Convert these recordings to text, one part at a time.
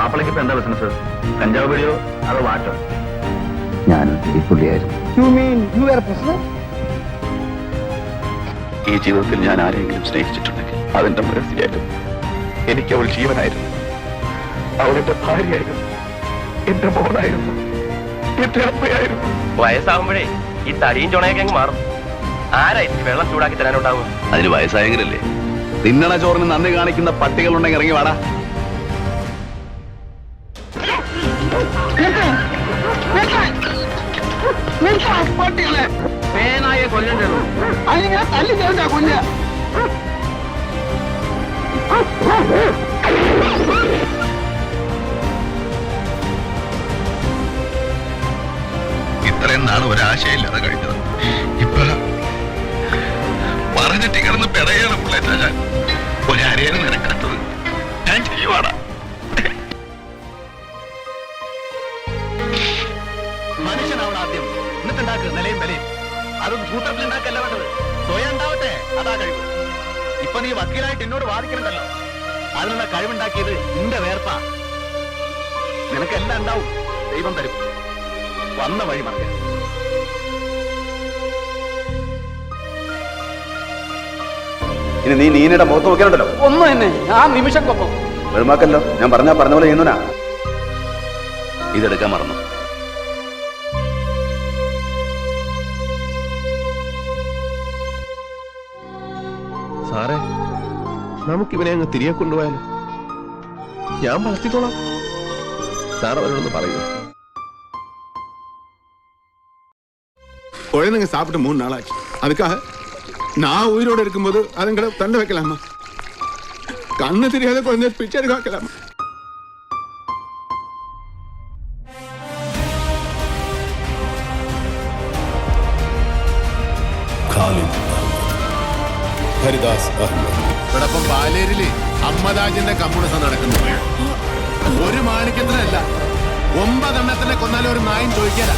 മാപ്പിളയ്ക്ക് ഇപ്പൊ എന്താ ബിസിനസ്? കഞ്ചാവ് പിടിയോ അതോ വാറ്റോ? ഞാൻ ഈ പുള്ളിയായിരുന്നു. ഈ ജീവിതത്തിൽ ഞാൻ ആരെങ്കിലും സ്നേഹിച്ചിട്ടുണ്ടെങ്കിൽ അതിന്റെ മനസ്സിലായിരുന്നു. എനിക്ക് അവൾ ജീവനായിരുന്നു. അവളുടെ ഭാര്യയായിരുന്നു, എന്റെ മോനായിരുന്നു, എന്റെ അമ്മയായിരുന്നു. വയസ്സാകുമ്പോഴേ ഈ തടിയും ചുണയൊക്കെ അങ്ങ് മാറും. ആരാ ഇത്തിരി വെള്ളം ചൂടാക്കി തരാനുണ്ടാവും? അതിന് വയസ്സായെങ്കിലല്ലേ. തിന്നണ ചോറിന് നന്ദി കാണിക്കുന്ന പട്ടികളുണ്ടെങ്കിൽ ഇറങ്ങി വാടാ. പേനായെ കൊല്ലണ്ടോ? അതിനെ തല്ലി ചേർന്നാ കൊല്ല. ഇത്രയും നാൾ ഒരാശയില്ലാതെ കഴിഞ്ഞത് ഇപ്പൊ പറഞ്ഞിട്ട് കിടന്ന് പിടയാണ് പിള്ളേറ്റാ. ഞാൻ ഒരരയാണ് നിനക്കത്തത്. ഞാൻ ചെയ്യുവാടാ. മനുഷ്യനാവണം ആദ്യം, എന്നിട്ടുണ്ടാക്കുക നിലയും വിലയും. അതൊന്നും സൂത്രത്തിലുണ്ടാക്കല്ല വേണ്ടത്, സ്വയം ഉണ്ടാവട്ടെ. അതാ കഴിവ്. ഇപ്പൊ നീ വക്കീലായിട്ട് എന്നോട് വാദിക്കണുണ്ടല്ലോ, അതിനുള്ള കഴിവുണ്ടാക്കിയത് നിന്റെ വേർപ്പാ. നിനക്കെല്ലാം ഉണ്ടാവും, ദൈവം തരും. വന്ന വഴി മറക്ക. ഇനി നീ നീനയുടെ മുഖത്ത് നോക്കിയാലുണ്ടല്ലോ ഒന്നു തന്നെ ആ നിമിഷം കൊപ്പം വെളുമാക്കല്ലോ. ഞാൻ പറഞ്ഞ പോലെ ചെയ്യുന്നവനാ. ഇതെടുക്കാൻ മറന്നു. സാറേ, നമുക്കിവനെ അങ്ങ് തിരികെ കൊണ്ടുപോയാലോ? ഞാൻ വളർത്തിക്കോളാം. സാർ അവരോടൊന്ന് പറയൂ. குழந்தைங்க சாப்பிட்டு 3 நாள் ஆச்சு. அதுக்காக நான் உயிரோடு இருக்கும்போது அதுங்களை தண்டை வைக்கலாமா? கண்ணு தெரியாத குழந்தை பிச்சை எடுக்க வைக்கலாமா? ഇവിടപ്പം പാലേരില് അമ്മദാജിന്റെ കമ്മ്യൂണിസം നടക്കുന്നു. ഒരു മാണിക്യത്തിനല്ല, 9 എണ്ണത്തിനെ കൊന്നാലും ഒരു നായും ചോദിക്കല.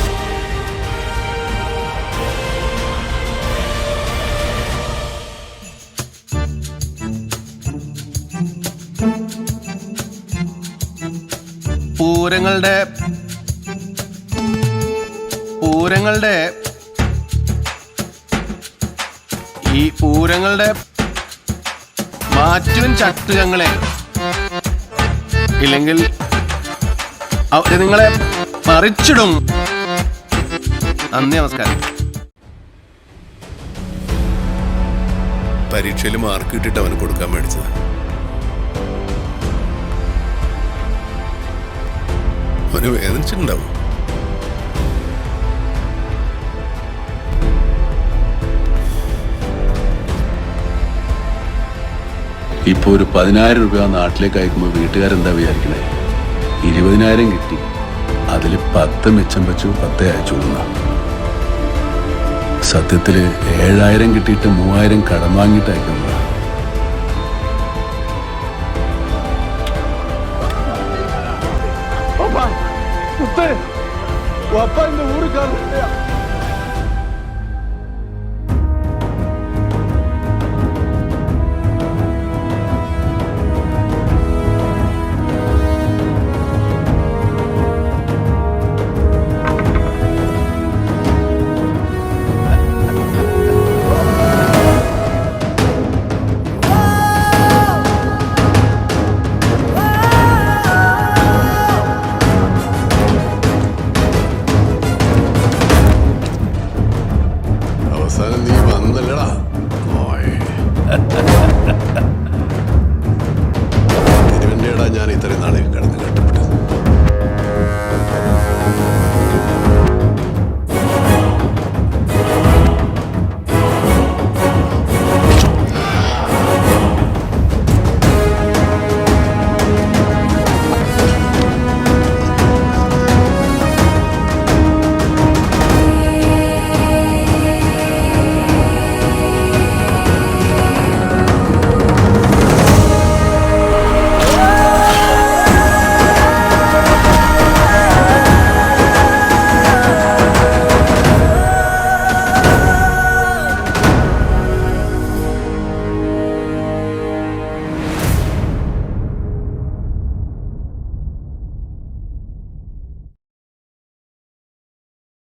പൂരങ്ങളുടെ മാറ്റും ചട്ടുകങ്ങളെ, ഇല്ലെങ്കിൽ അവര് നിങ്ങളെ മറിച്ചിടും. നന്ദി, നമസ്കാരം. പരീക്ഷയിൽ മാർക്ക് കിട്ടിട്ട് അവന് കൊടുക്കാൻ മേടിച്ചത്. അവന് വേദനിച്ചിട്ടുണ്ടാവും. ഇപ്പൊ ഒരു 10,000 രൂപ നാട്ടിലേക്ക് അയക്കുമ്പോൾ വീട്ടുകാരെന്താ വിചാരിക്കണേ? 20,000 കിട്ടി, അതിൽ 10 മിച്ചം വെച്ചു, 10 അയച്ചു. സത്യത്തില് 7,000 കിട്ടിയിട്ട് 3,000 കടം വാങ്ങിയിട്ട് അയക്കുന്നതാ. அப்பா இந்த ஊருக்காரர் അവസാനം നീ വന്നല്ലടാ.